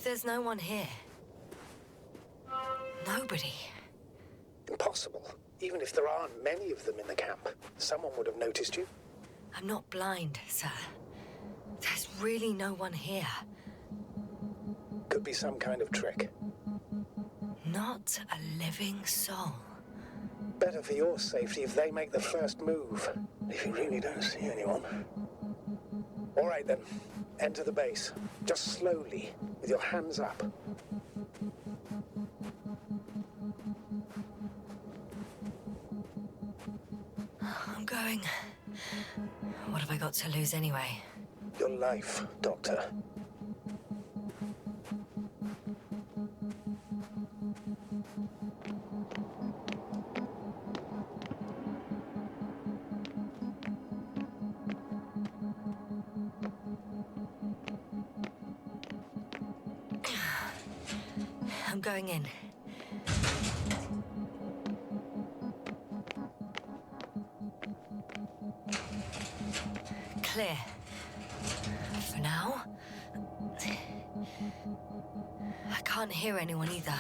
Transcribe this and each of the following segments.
if there's no one here? Nobody. Impossible. Even if there aren't many of them in the camp, someone would have noticed you. I'm not blind, sir. There's really no one here. Could be some kind of trick. Not a living soul. Better for your safety if they make the first move. If you really don't see anyone. All right then. Enter the base. Just slowly, with your hands up. I'm going. What have I got to lose anyway? Your life, Doctor. I'm going in. Clear. For now. I can't hear anyone either.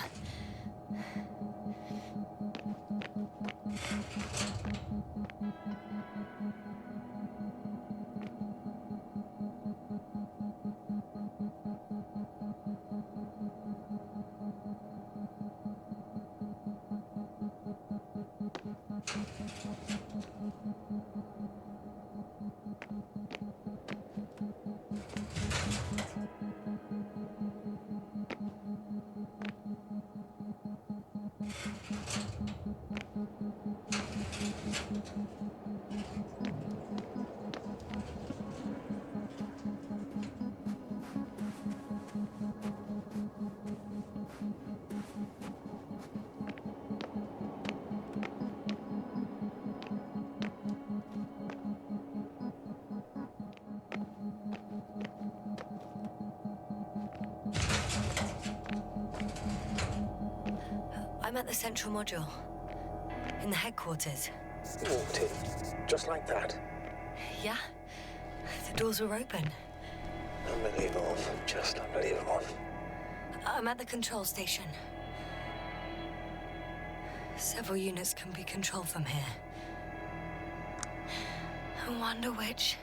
I'm at the central module. In the headquarters. Walked in. Just like that. Yeah? The doors were open. Unbelievable. Just unbelievable. I'm at the control station. Several units can be controlled from here. I wonder which.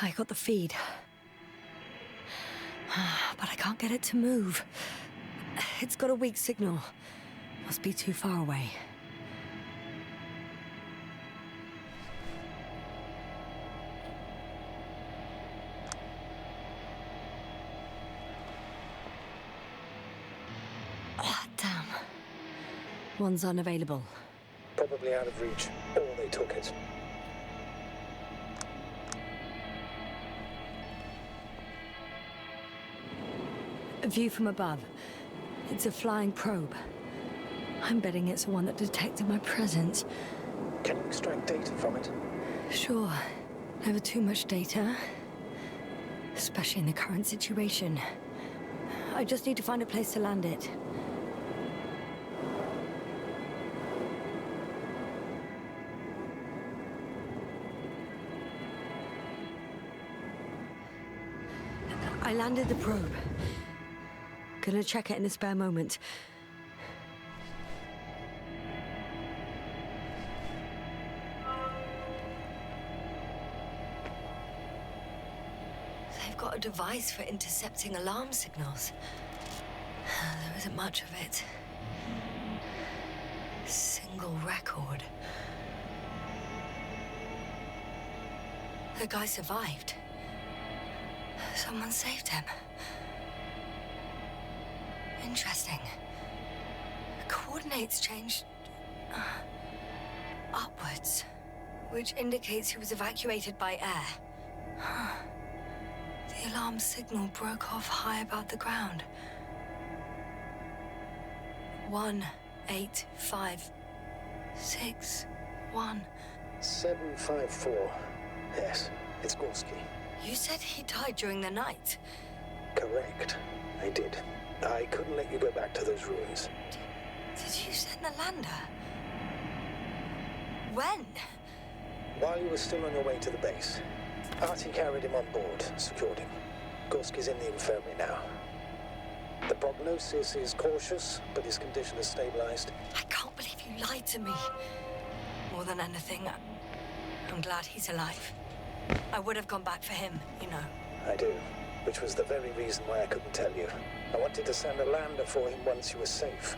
I got the feed. But I can't get it to move. It's got a weak signal. Must be too far away. Ah, damn. One's unavailable. Probably out of reach. Or they took it. A view from above. It's a flying probe. I'm betting it's the one that detected my presence. Can you extract data from it? Sure. Never too much data. Especially in the current situation. I just need to find a place to land it. I landed the probe. Gonna check it in a spare moment. They've got a device for intercepting alarm signals. There isn't much of it. Single record. The guy survived. Someone saved him. Interesting. The coordinates changed upwards, which indicates he was evacuated by air. The alarm signal broke off high above the ground. 18561. 754. Yes, it's Gorski. You said he died during the night. Correct. I did. I couldn't let you go back to those ruins. Did you send the lander? When? While you were still on your way to the base. Artie carried him on board, secured him. Gorski's in the infirmary now. The prognosis is cautious, but his condition has stabilized. I can't believe you lied to me. More than anything, I'm glad he's alive. I would have gone back for him, you know. I do, which was the very reason why I couldn't tell you. I wanted to send a lander for him once you were safe.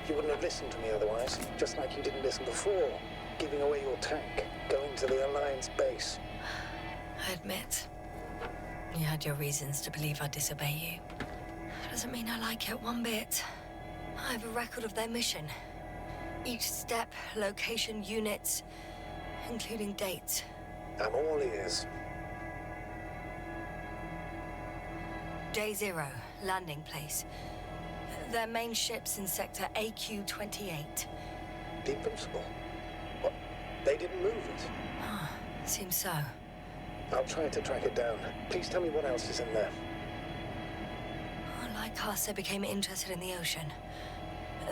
You wouldn't have listened to me otherwise, just like you didn't listen before. Giving away your tank, going to the Alliance base. I admit, you had your reasons to believe I'd disobey you. That doesn't mean I like it one bit. I have a record of their mission. Each step, location, units, including dates. I'm all ears. Day 0, landing place. Their main ship's in sector AQ-28. The Invincible? What? They didn't move it? Seems so. I'll try to track it down. Please tell me what else is in there. Like us, they became interested in the ocean.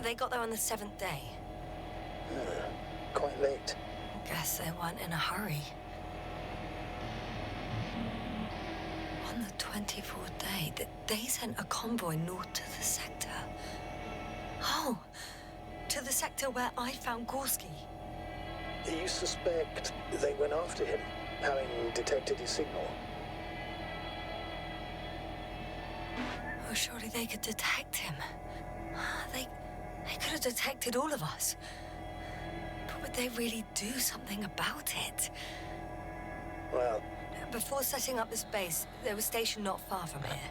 They got there on the 7th day. Quite late. Guess they weren't in a hurry. On the 24th day, they sent a convoy north to the sector. Oh, to the sector where I found Gorski. You suspect they went after him, having detected his signal? Oh, surely they could detect him. They could have detected all of us. But would they really do something about it? Well... Before setting up this base, they were stationed not far from here.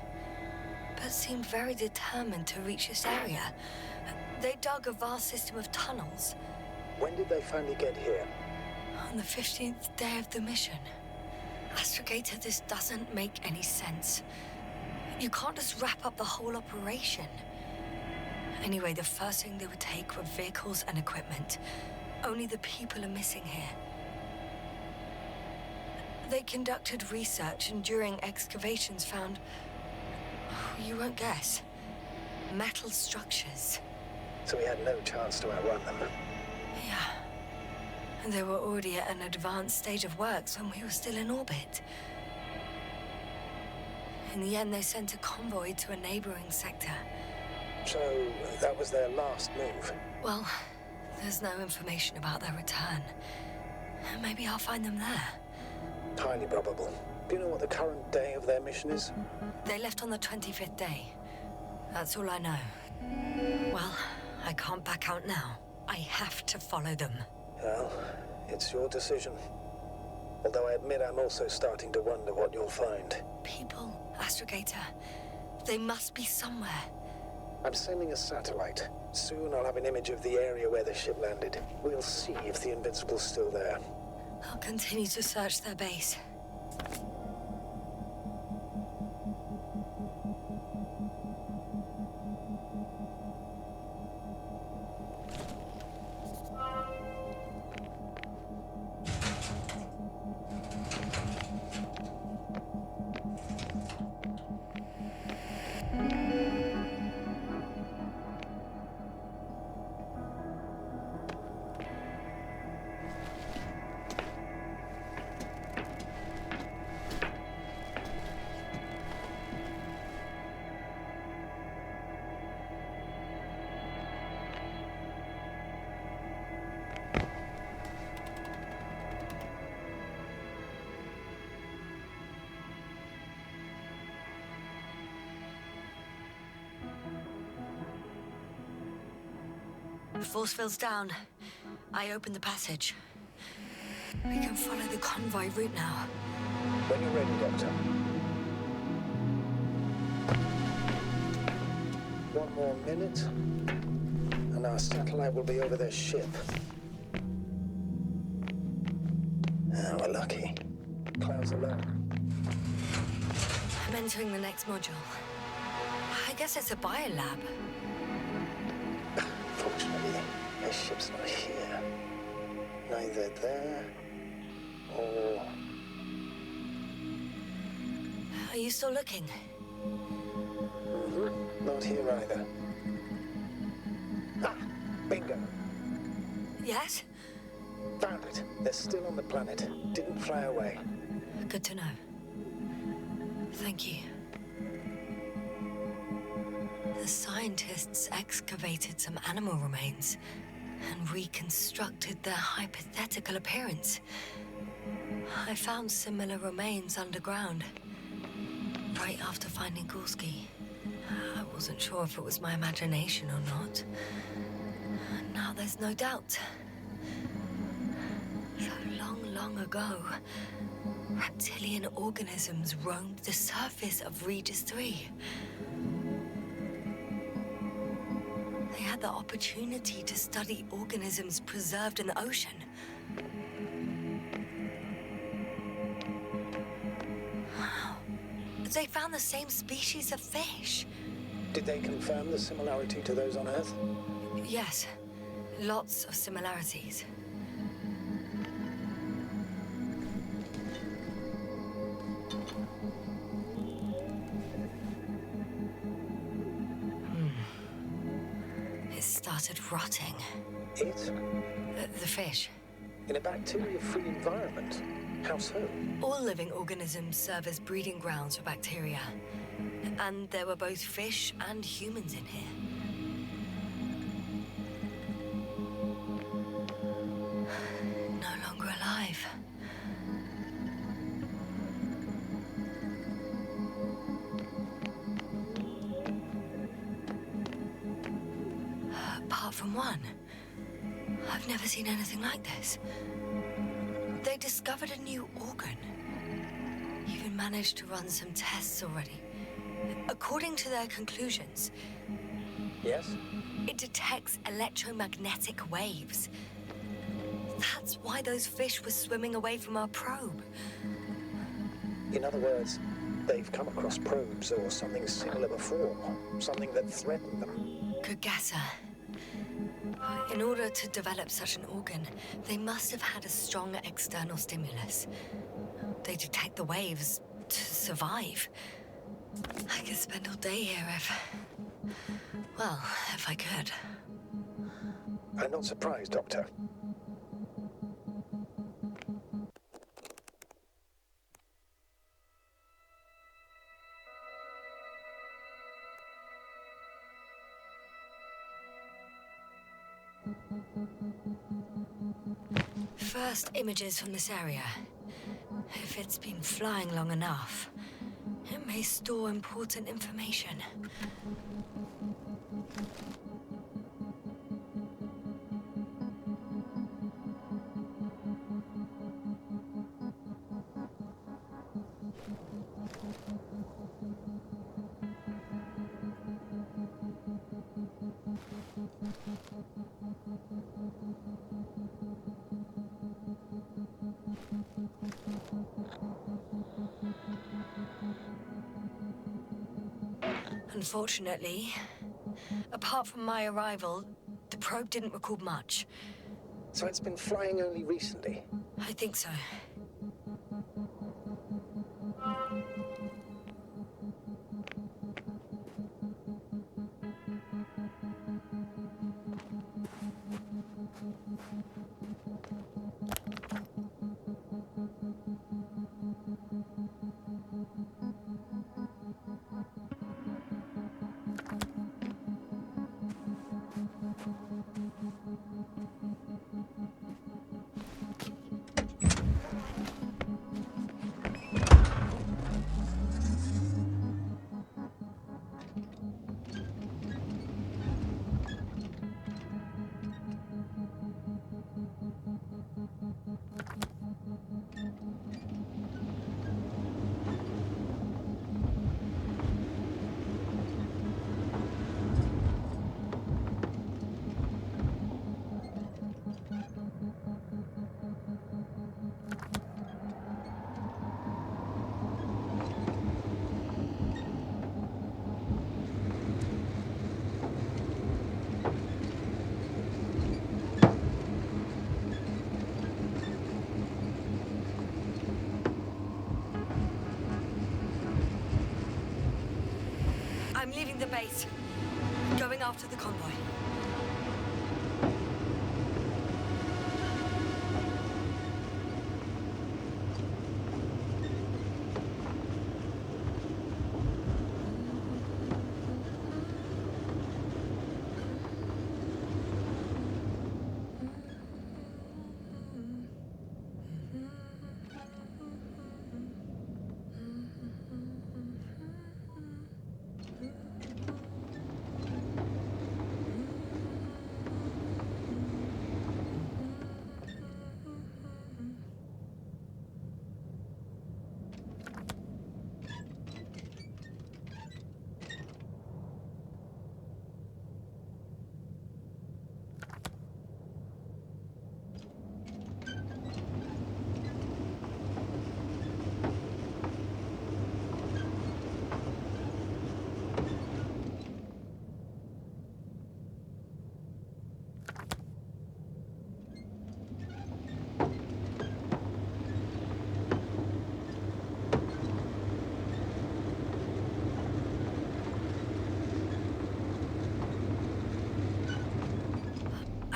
But seemed very determined to reach this area. They dug a vast system of tunnels. When did they finally get here? On the 15th day of the mission. Astrogator, this doesn't make any sense. You can't just wrap up the whole operation. Anyway, the first thing they would take were vehicles and equipment. Only the people are missing here. They conducted research and during excavations found... you won't guess. Metal structures. So we had no chance to outrun them. Yeah. And they were already at an advanced stage of works when we were still in orbit. In the end, they sent a convoy to a neighboring sector. So that was their last move? Well, there's no information about their return. Maybe I'll find them there. Highly probable. Do you know what the current day of their mission is? They left on the 25th day. That's all I know. Well, I can't back out now. I have to follow them. Well, it's your decision. Although I admit I'm also starting to wonder what you'll find. People, Astrogator. They must be somewhere. I'm sending a satellite. Soon I'll have an image of the area where the ship landed. We'll see if the Invincible's still there. I'll continue to search their base. The force field's down. I opened the passage. We can follow the convoy route now. When you're ready, Doctor. One more minute, and our satellite will be over their ship. Ah, we're lucky. Clouds are low. I'm entering the next module. I guess it's a biolab. Fortunately, their ship's not here. Neither there or... Are you still looking? Not here either. Ah, bingo. Yes? Found it. They're still on the planet. Didn't fly away. Good to know. Thank you. The scientists excavated some animal remains and reconstructed their hypothetical appearance. I found similar remains underground, right after finding Gorski. I wasn't sure if it was my imagination or not. Now there's no doubt. So long ago, reptilian organisms roamed the surface of Regis 3. They had the opportunity to study organisms preserved in the ocean. They found the same species of fish. Did they confirm the similarity to those on Earth? Yes, lots of similarities. It started rotting. It? The fish. In a bacteria-free environment? How so? All living organisms serve as breeding grounds for bacteria. And there were both fish and humans in here. No longer alive. Apart from one, I've never seen anything like this. They discovered a new organ. Even managed to run some tests already. According to their conclusions, Yes? it detects electromagnetic waves. That's why those fish were swimming away from our probe. In other words, they've come across probes or something similar before. Something that threatened them. Good guesser. In order to develop such an organ, they must have had a strong external stimulus. They detect the waves to survive. I could spend all day here if I could. I'm not surprised, Doctor. First images from this area. If it's been flying long enough, it may store important information. Unfortunately, apart from my arrival, the probe didn't record much. So it's been flying only recently? I think so. I'm leaving the base. Going after the convoy.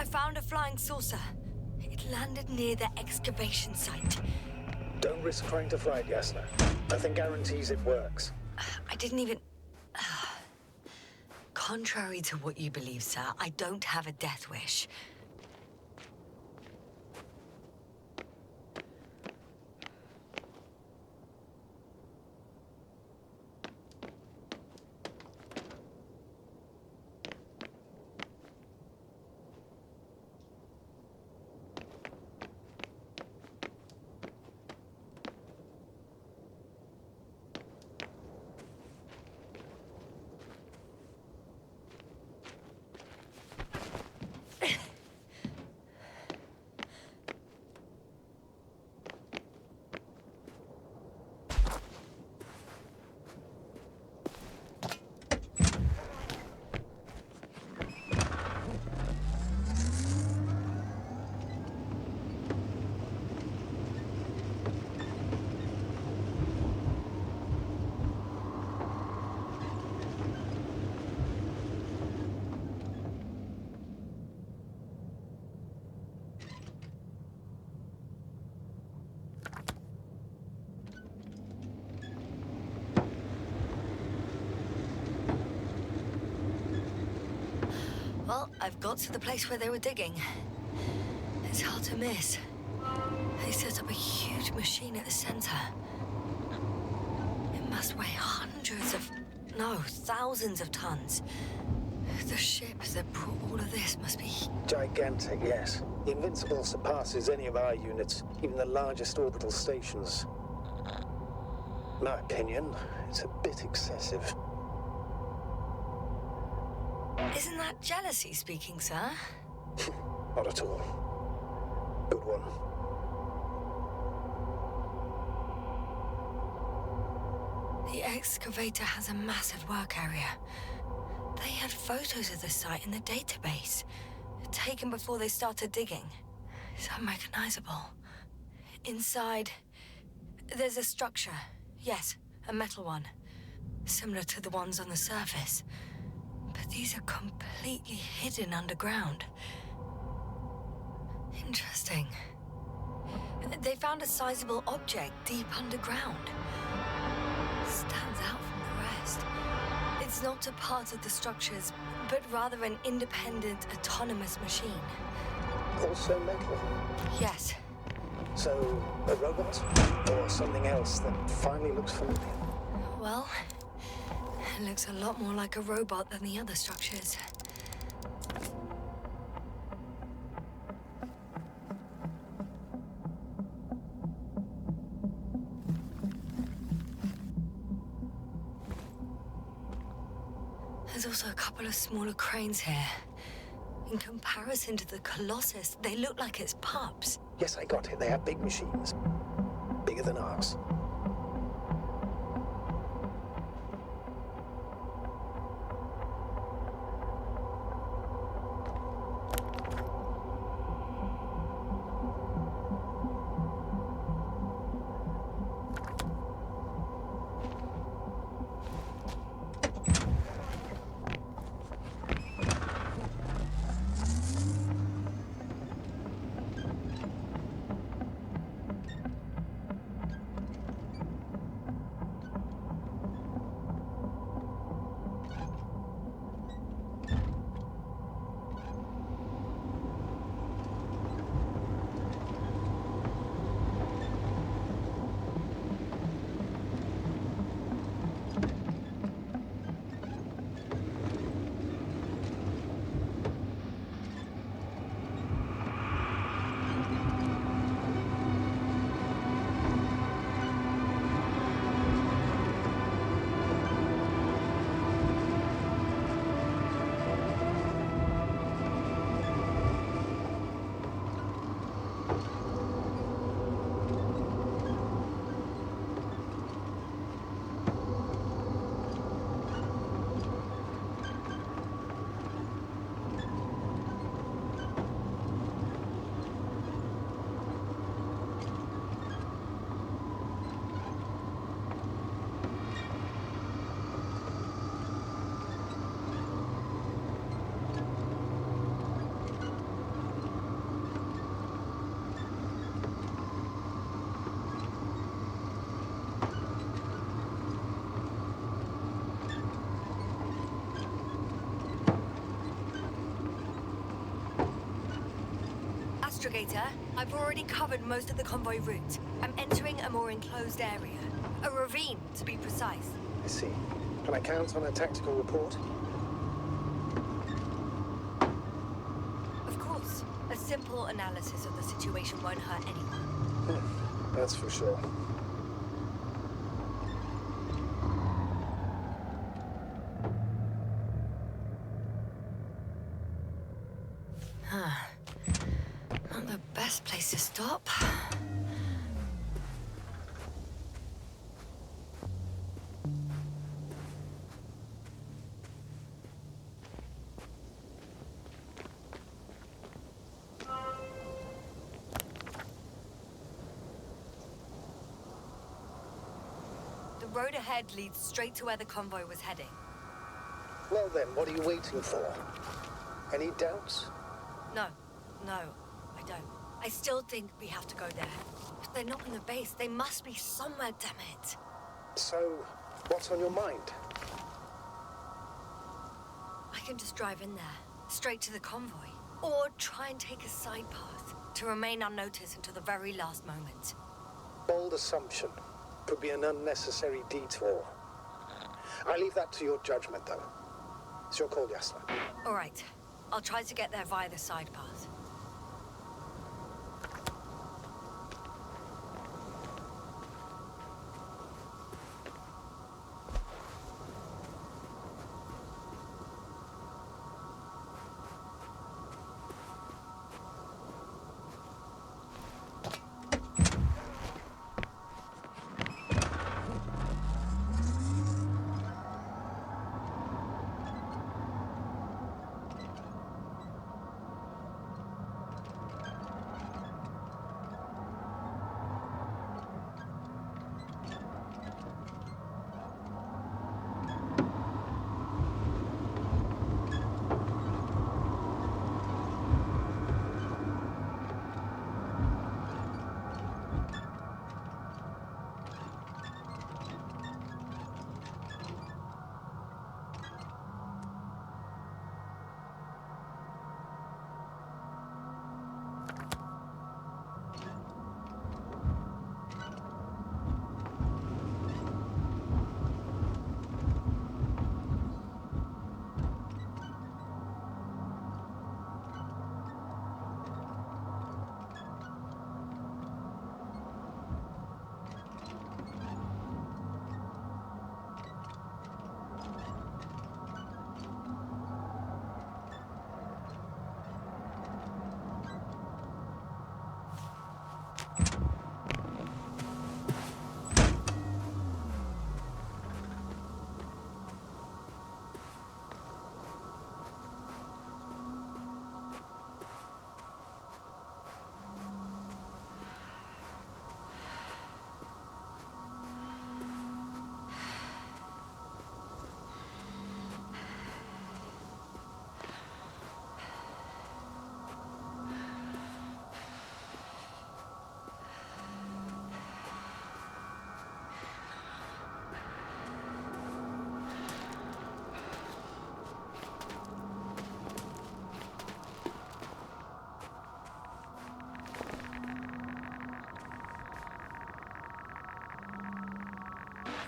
found a flying saucer. It landed near the excavation site. Don't risk trying to fly it, Yasna. Nothing guarantees it works. I didn't even... Contrary to what you believe, sir, I don't have a death wish. Well, I've got to the place where they were digging. It's hard to miss. They set up a huge machine at the center. It must weigh hundreds of... no, thousands of tons. The ship that brought all of this must be... Gigantic, yes. The Invincible surpasses any of our units, even the largest orbital stations. In my opinion, it's a bit excessive. Isn't that jealousy speaking, sir? Not at all. Good one. The excavator has a massive work area. They had photos of the site in the database, taken before they started digging. It's unrecognizable. Inside, there's a structure. Yes, a metal one. Similar to the ones on the surface. But these are completely hidden underground. Interesting. They found a sizable object deep underground. Stands out from the rest. It's not a part of the structures, but rather an independent, autonomous machine. Also metal? Yes. So, a robot? Or something else that finally looks familiar? Well, it looks a lot more like a robot than the other structures. There's also a couple of smaller cranes here. In comparison to the Colossus, they look like it's pups. Yes, I got it. They have big machines. Bigger than ours. Astrogator, I've already covered most of the convoy route. I'm entering a more enclosed area. A ravine, to be precise. I see. Can I count on a tactical report? Of course. A simple analysis of the situation won't hurt anyone. That's for sure. Not the best place to stop. The road ahead leads straight to where the convoy was heading. Well then, what are you waiting for? Any doubts? No, I don't. I still think we have to go there. If they're not in the base, they must be somewhere, damn it. So, what's on your mind? I can just drive in there, straight to the convoy. Or try and take a side path, to remain unnoticed until the very last moment. Bold assumption. Could be an unnecessary detour. I leave that to your judgment, though. It's your call, Yasna. All right. I'll try to get there via the side path.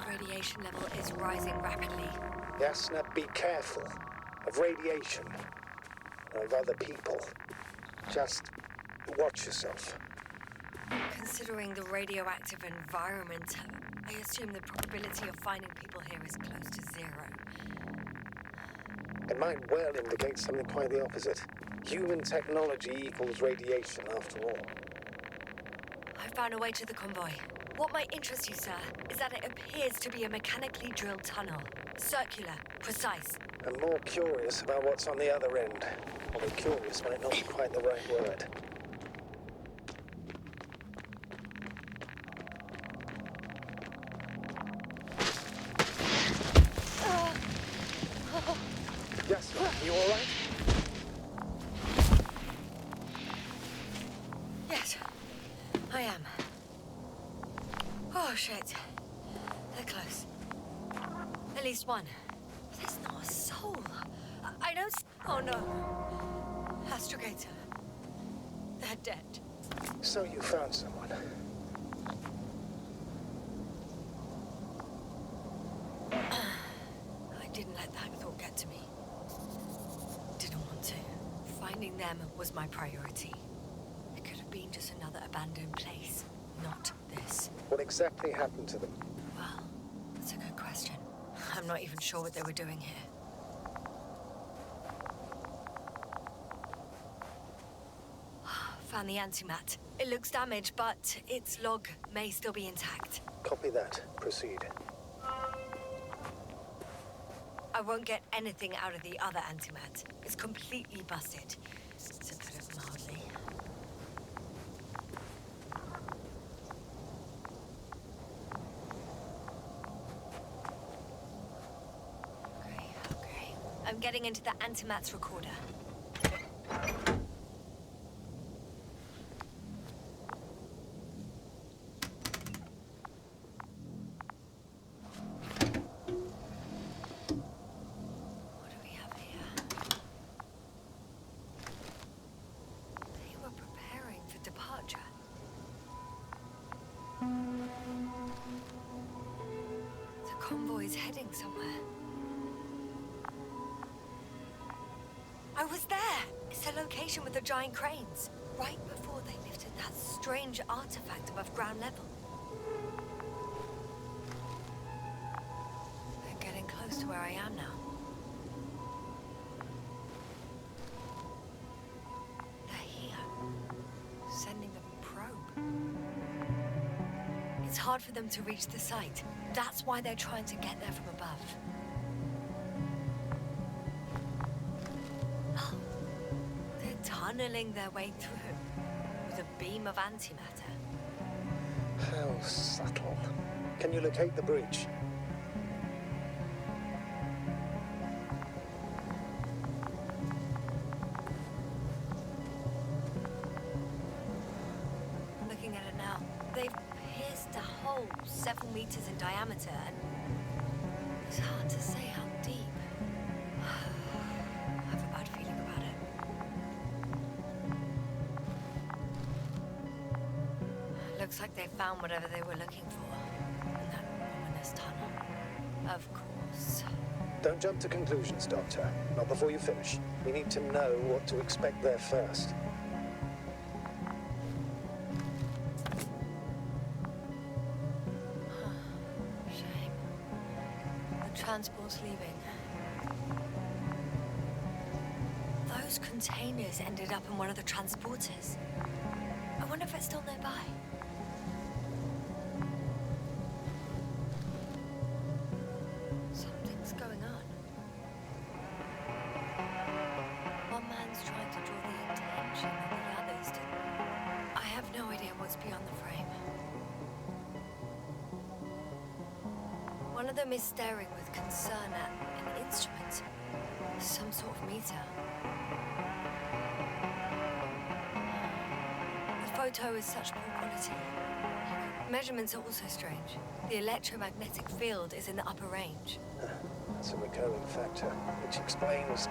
Radiation level is rising rapidly. Yasna, be careful of radiation, of other people. Just watch yourself. Considering the radioactive environment, I assume the probability of finding people here is close to zero. It might well indicate something quite the opposite. Human technology equals radiation, after all. I found a way to the convoy. What might interest you, sir, is that it appears to be a mechanically drilled tunnel. Circular, precise. I'm more curious about what's on the other end. Although curious might not be quite the right word. Yes, you all right? Yes, I am. Oh, shit. They're close. At least one. There's not a soul. I don't... Oh, no. Astrogator. They're dead. So you found someone. I didn't let that thought get to me. Didn't want to. Finding them was my priority. It could have been just another abandoned place, not this. What exactly happened to them? Well, that's a good question. I'm not even sure what they were doing here. Found the antimat. It looks damaged, but its log may still be intact. Copy that. Proceed. I won't get anything out of the other antimat. It's completely busted, to put it mildly. Okay. I'm getting into the antimat's recorder. Convoy's heading somewhere. I was there! It's the location with the giant cranes. Right before they lifted that strange artifact above ground level. They're getting close to where I am now. They're here. Sending a probe. It's hard for them to reach the site. That's why they're trying to get there from above. Oh, they're tunneling their way through with a beam of antimatter. How subtle. Can you locate the breach? I'm looking at it now. They've pierced a hole 7 meters in diameter, and it's hard to say how deep. I have a bad feeling about it. Looks like they found whatever they were looking for in that ominous tunnel. Of course. Don't jump to conclusions, Doctor. Not before you finish. We need to know what to expect there first. Transport's leaving. Those containers ended up in one of the transporters. I wonder if it's still nearby. Something's going on. One man's trying to draw the attention of the others to... I have no idea what's beyond the frame. One of them is staring with concern at an instrument. Some sort of meter. The photo is such poor quality. Measurements are also strange. The electromagnetic field is in the upper range. That's a recurring factor, which explains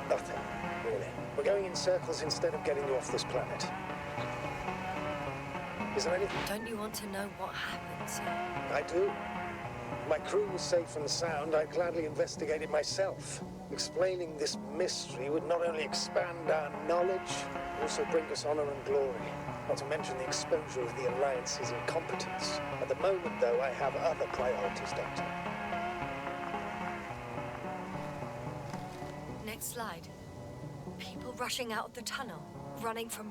nothing, really. We're going in circles instead of getting you off this planet. Is there anything... Don't you want to know what happened, sir? I do. My crew was safe and sound. I'd gladly investigate it myself. Explaining this mystery would not only expand our knowledge, but also bring us honor and glory. Not to mention the exposure of the Alliance's incompetence. At the moment, though, I have other priorities, Doctor. Next slide. People rushing out of the tunnel, running from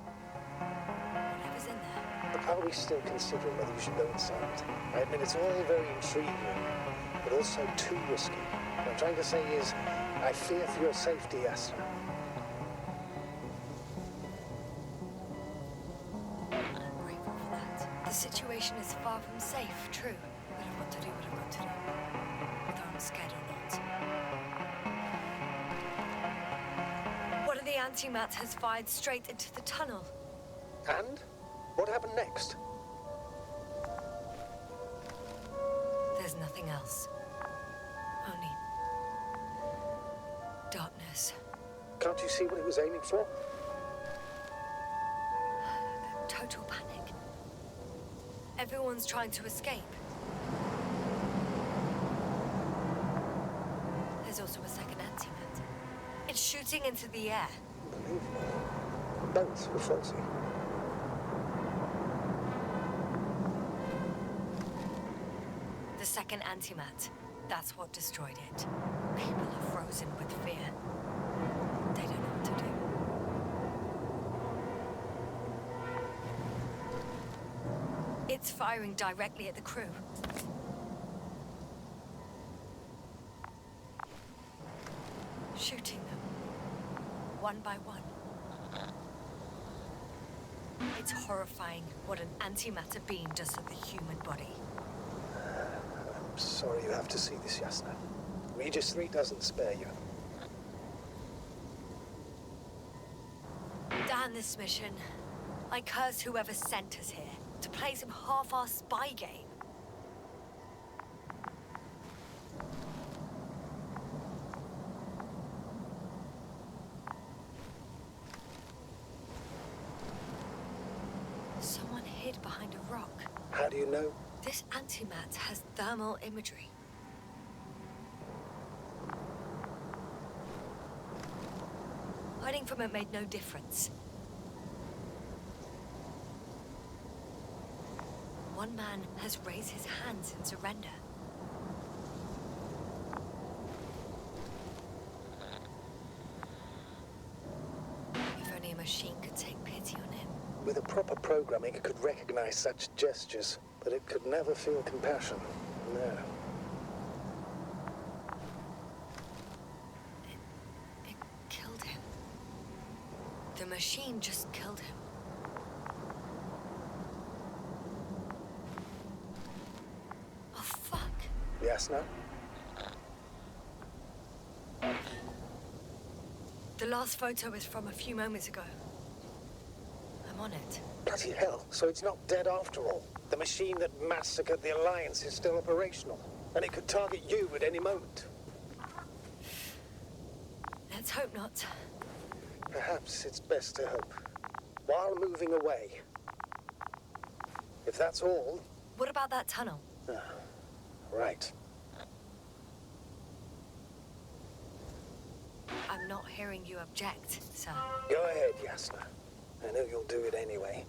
whatever's in there. But are we still considering whether you should go inside? I admit it's all very intriguing, but also too risky. What I'm trying to say is, I fear for your safety, Astra. I'm grateful for that. The situation is far from safe, true. But I've got to do what I've got to do. Whether I'm scared or not. One of the antimats has fired straight into the tunnel. And? What happened next? There's nothing else. Only... darkness. Can't you see what it was aiming for? total panic. Everyone's trying to escape. There's also a second antimat. It's shooting into the air. Unbelievable. Both were faulty. The second antimat. That's what destroyed it. People are frozen with fear. They don't know what to do. It's firing directly at the crew. Shooting them. One by one. It's horrifying what an antimatter beam does to the human body. I'm sorry you have to see this, Yasna. Regis 3 doesn't spare you. Damn this mission. I curse whoever sent us here to play some half-assed spy game. Someone hid behind a rock. How do you know? This antimat has thermal imagery. Hiding from it made no difference. One man has raised his hands in surrender. If only a machine could take pity on him. With a proper programming, it could recognize such gestures, but it could never feel compassion. No. It killed him. The machine just killed him. Oh, fuck. Yasna? The last photo is from a few moments ago. I'm on it. Bloody hell, so it's not dead after all. The machine that massacred the Alliance is still operational, and it could target you at any moment. Let's hope not. Perhaps it's best to hope. While moving away. If that's all... What about that tunnel? Right. I'm not hearing you object, sir. Go ahead, Yasna. I know you'll do it anyway.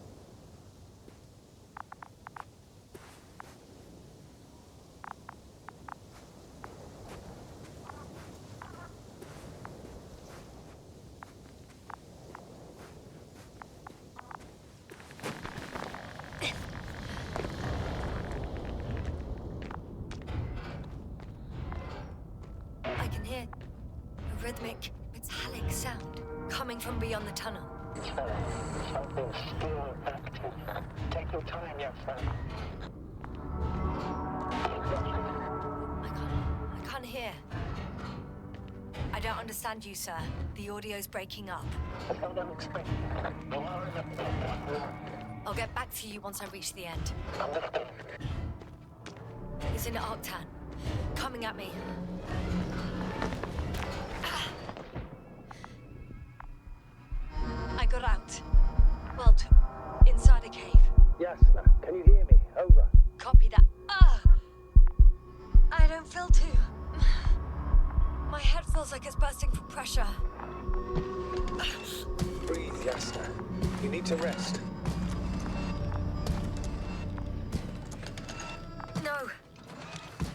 I can hear a rhythmic, metallic sound coming from beyond the tunnel. Something's still active. Take your time, Yasna. I can't hear. I don't understand you, sir. The audio's breaking up. I'll get back to you once I reach the end. It's in Arctan. Coming at me. I got out. Well, inside a cave. Yasna, can you hear me? Over. Copy that. I don't feel too. My head feels like it's bursting from pressure. Breathe, Yasna. You need to rest. No.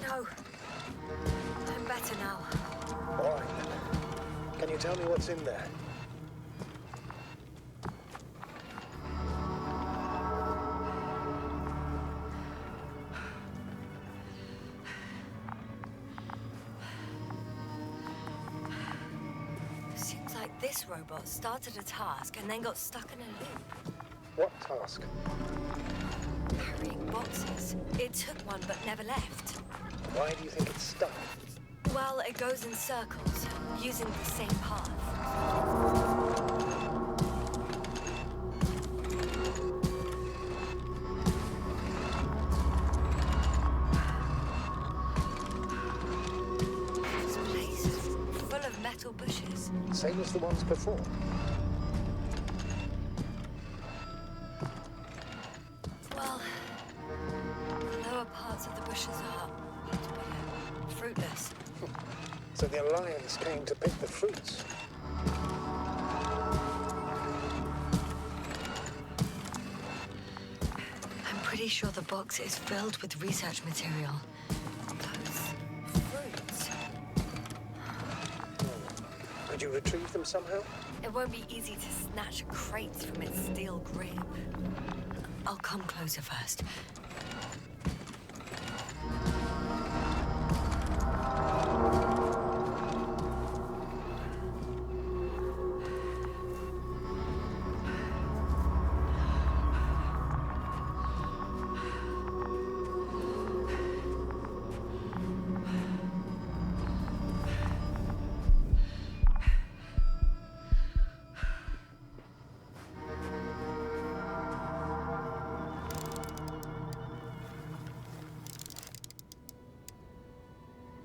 I'm better now. All right, then. Can you tell me what's in there? Seems like this robot started a task and then got stuck in a loop. What task? Carrying boxes. It took one but never left. Why do you think it's stuck? Well, it goes in circles, using the same path. This place is full of metal bushes. Same as the ones before. So the bushes are, how to put it, fruitless. So the Alliance came to pick the fruits. I'm pretty sure the box is filled with research material. Those fruits. Could you retrieve them somehow? It won't be easy to snatch crates from its steel grip. I'll come closer first.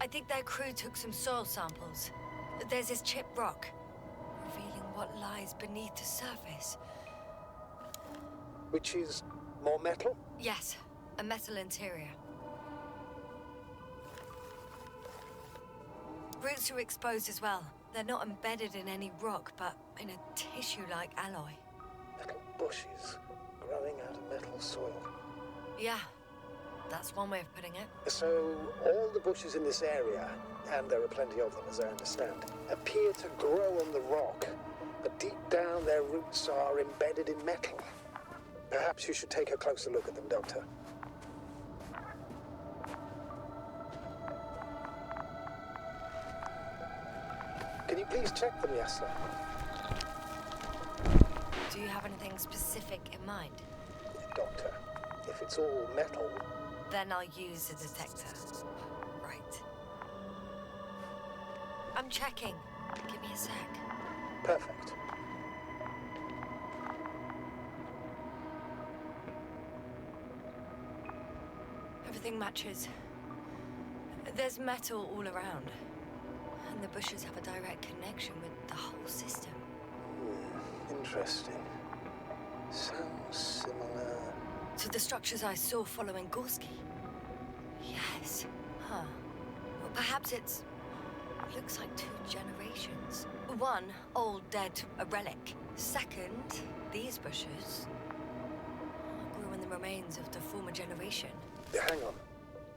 I think their crew took some soil samples. There's this chipped rock, revealing what lies beneath the surface. Which is more metal? Yes, a metal interior. Roots are exposed as well. They're not embedded in any rock, but in a tissue-like alloy. Little bushes growing out of metal soil. Yeah, that's one way of putting it. So all the bushes in this area, and there are plenty of them as I understand, appear to grow on the rock, but deep down their roots are embedded in metal. Perhaps you should take a closer look at them, Doctor. Can you please check them, Yasna? Do you have anything specific in mind? Doctor, if it's all metal... Then I'll use a detector. Right. I'm checking. Give me a sec. Perfect. Everything matches. There's metal all around. And the bushes have a direct connection with the whole system. Interesting. Sounds similar... To the structures I saw following Gorski. Yes. Huh. Well, perhaps it's... looks like 2 generations. One, old, dead, a relic. Second, these bushes grew in the remains of the former generation. Hang on.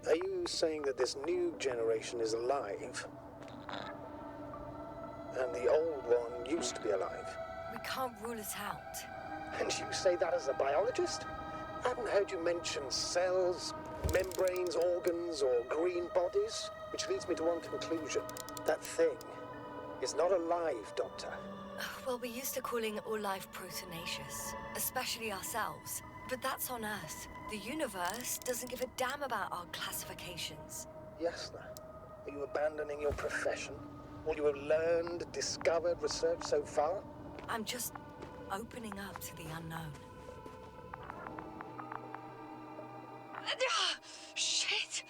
Are you saying that this new generation is alive? And the old one used to be alive? We can't rule it out. And you say that as a biologist? I haven't heard you mention cells, membranes, organs, or green bodies, which leads me to one conclusion. That thing is not alive, Doctor. Well, we're used to calling all life proteinaceous, especially ourselves. But that's on Earth. The universe doesn't give a damn about our classifications. Yasna, are you abandoning your profession? All you have learned, discovered, researched so far? I'm just opening up to the unknown. Shit!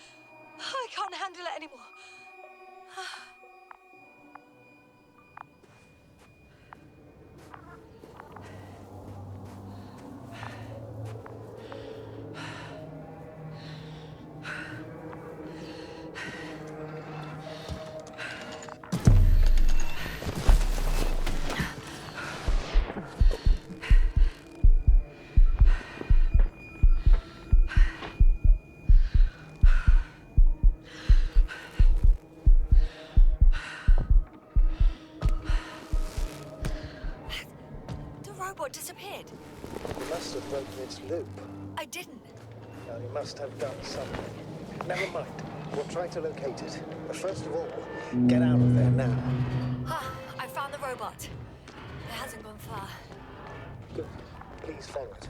I can't handle it anymore. What disappeared? You must have broken its loop. I didn't. Now, you must have done something. Never mind. We'll try to locate it. But first of all, get out of there now. I found the robot. It hasn't gone far. Good. Please follow it.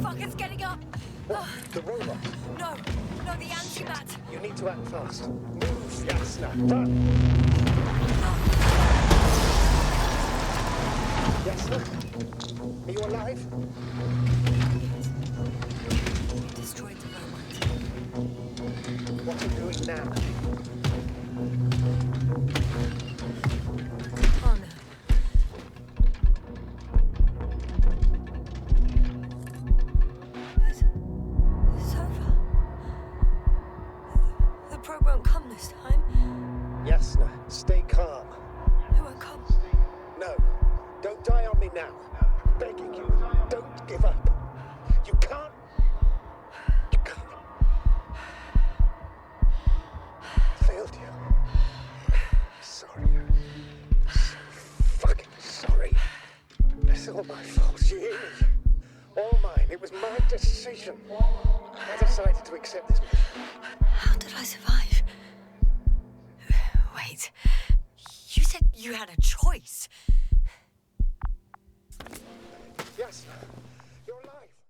Fuck, it's getting up! What? The robot? No, the antimat! You need to act fast. Move, Yasna. Run! Yes, sir? Are you alive? Destroyed the robot. What are you doing now? Oh no. It's over. The probe won't come this time. Yasna, stay calm. It won't come. No, don't die on me now. I'm begging you, don't give up. You can't. You can't. Failed you. Sorry. So fucking sorry. It's all my fault. You hear me? All mine. It was my decision. I decided to accept this mission. How did I survive? Wait. You said you had a choice. Yes.